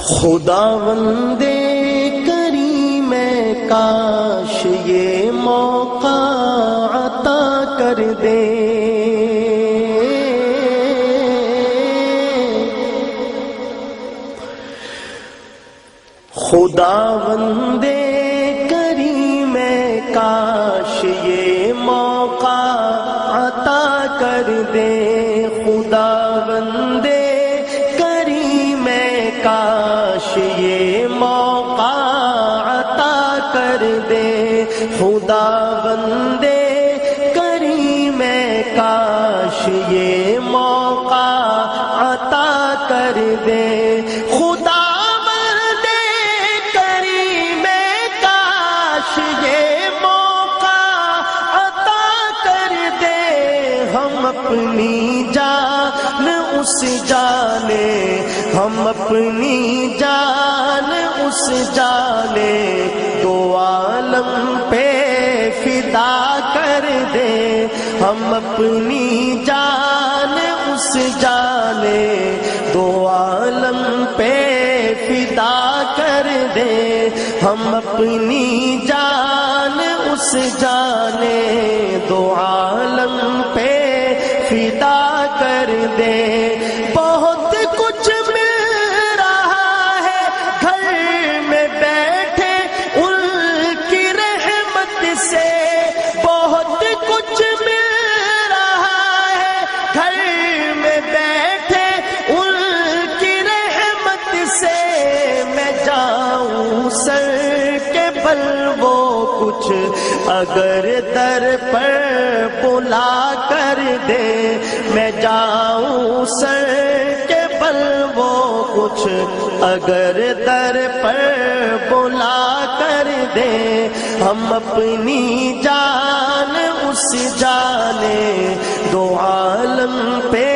خداوندے کریم کاش یہ موقع عطا کر دے، خداوندے کریم کاش یہ موقع عطا کر دے، خداوندے کریم کاش یہ موقع عطا کر دے، خداوندے کریم کاش یہ موقع عطا کر دے، اپنی جان اس جانے، ہم اپنی جان اس جانے، دو عالم پہ فدا کر دے، ہم اپنی جان اس جانے، دو عالم پہ فدا کر دے، ہم اپنی جان اس جانے، دو عالم پہ فدا کر دے۔ بہت کچھ مل رہا ہے گھر میں بیٹھے ان کی رحمت سے، بہت کچھ مل رہا ہے گھر میں بیٹھے ان کی رحمت سے، میں جاؤں سر کے بل وہ کچھ اگر در پر بلا کر دے، میں جاؤں سر کے بل وہ کچھ اگر در پر بلا کر دے، ہم اپنی جان اس جانے، دو عالم پہ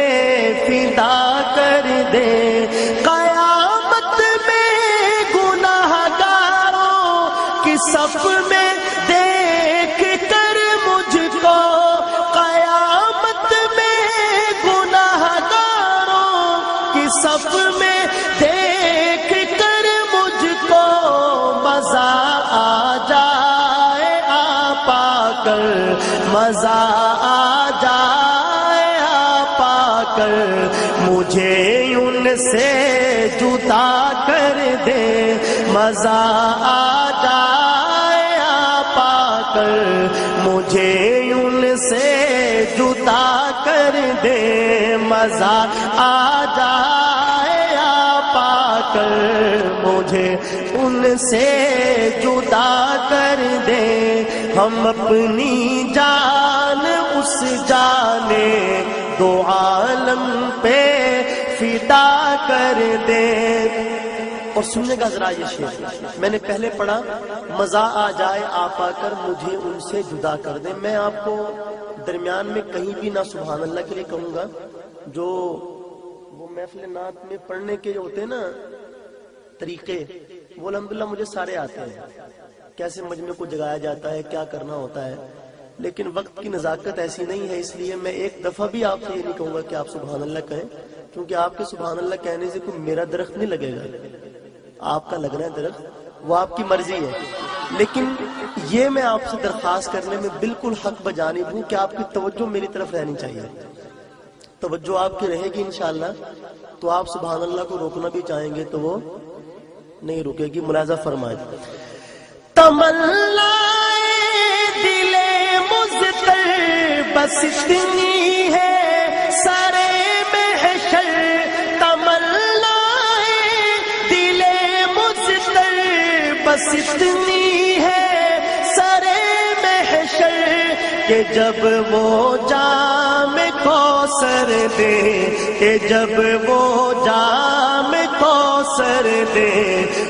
فدا کر دے۔ قیامت میں گناہ گاروں کی صف میں دیکھ کر مجھ کو، قیامت میں گناہ گاروں کی صف میں دیکھ کر مجھ کو، مزہ آ جائے آ پا کر، مزہ آ جائے آ پا کر، مجھے ان سے جدا کر دے، مزہ آ جائے آ پا کر، مجھے ان سے جدا کر دے، مزہ آ جائے آ پا کر، مجھے ان سے جدا کر دے، ہم اپنی جان اس جانے، دو عالم پہ فدا کر دے۔ اور سننے کا ذرا یہ شعر میں نے پہلے پڑھا، مزہ آ جائے آ پا کر مجھے ان سے جدا کر دے۔ میں آپ کو درمیان میں کہیں بھی نہ سبحان اللہ کے لیے کہوں گا، جو وہ محفل نعت میں پڑھنے کے جو ہوتے ہیں نا طریقے، وہ الحمدللہ مجھے سارے آتے ہیں، کیسے مجمع کو جگایا جاتا ہے، کیا کرنا ہوتا ہے، لیکن وقت کی نزاکت ایسی نہیں ہے، اس لیے میں ایک دفعہ بھی آپ سے یہ نہیں کہوں گا کہ آپ سبحان اللہ کہیں، کیونکہ آپ کے سبحان اللہ کہنے سے کوئی میرا درخت نہیں لگے گا، آپ کا لگنا ہے درخت، وہ آپ کی مرضی ہے، لیکن یہ میں آپ سے درخواست کرنے میں بالکل حق بجانب ہوں کہ آپ کی توجہ میری طرف رہنی چاہیے، توجہ آپ کی رہے گی انشاءاللہ تو آپ سبحان اللہ کو روکنا بھی چاہیں گے تو وہ نہیں رکے گی۔ ملاحظہ فرمائیں، تمنا دل مضطر بس اتنی ہے سارے محشر، تمنا دل مضطر بس اتنی ہے سارے محشر، کہ جب وہ جام کوثر دے، کہ جب وہ جام کوثر دے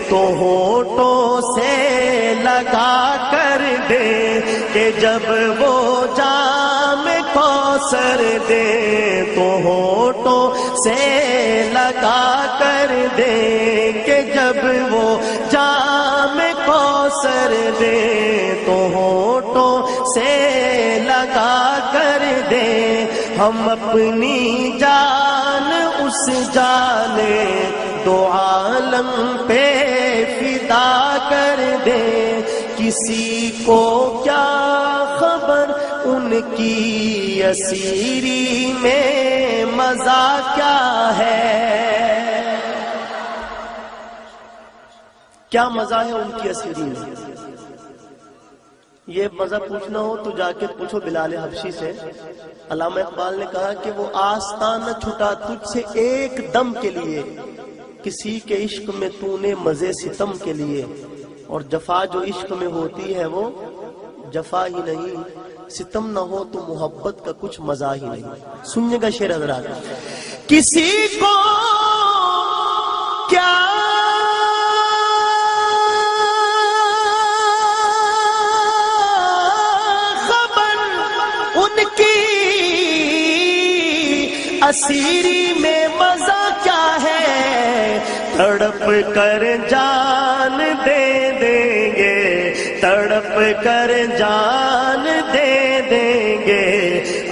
تو ہونٹوں سے لگا کر دے، کہ جب وہ جام کوثر دے تو ہونٹوں سے لگا کر دے، کہ جب وہ جام کوثر دے تو ہونٹوں سے لگا کر دے، ہم اپنی جان اس جانے، دو عالم عالم پہ فدا کر دے. کسی کو کیا خبر ان کی اسیری میں مزہ کیا ہے. کیا مزہ ہے ان کی اسیری میں؟ یہ مزہ پوچھنا ہو تو جا کے پوچھو بلال حبشی سے. علامہ اقبال نے کہا کہ وہ آستان نہ چھٹا تجھ سے ایک دم کے لیے، کسی کے عشق میں تو نے مزے ستم کے لیے. اور جفا جو عشق میں ہوتی ہے وہ جفا ہی نہیں، ستم نہ ہو تو محبت کا کچھ مزہ ہی نہیں. سنیے گا شعر حضرات. کسی کو کیا اسیری میں مزہ کیا ہے. تڑپ کر جان دے دیں گے، تڑپ کر جان دے دیں گے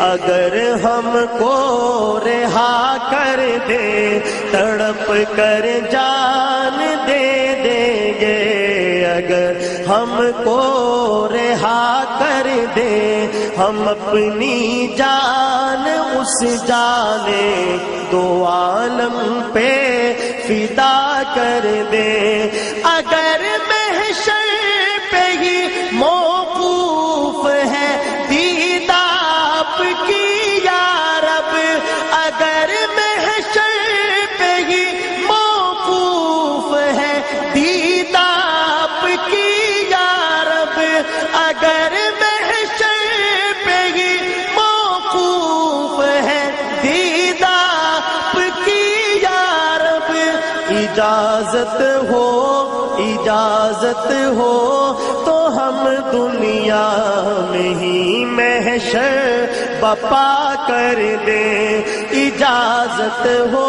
اگر ہم کو رہا کر دے. تڑپ کر جان دے دیں گے اگر ہم کو رہا کر دے. ہم اپنی جان اس جانے دو عالم پہ فدا کر دے. اگر محشر پہ ہی موقوف ہے دید آپ کی یا رب، اگر محشر پہ ہی موقوف ہے دید آپ کی یا رب، اگر اجازت ہو تو ہم دنیا میں ہی محشر بپا کر دیں. اجازت ہو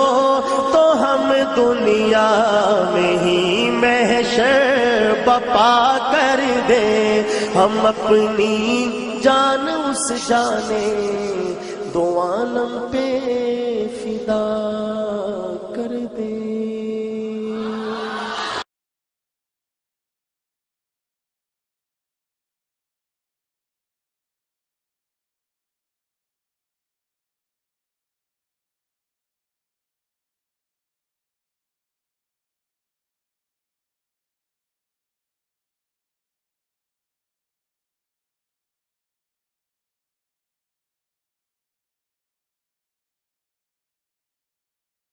تو ہم دنیا میں ہی محشر بپا کر دیں. ہم اپنی جان اس جانے دو عالم پہ فدا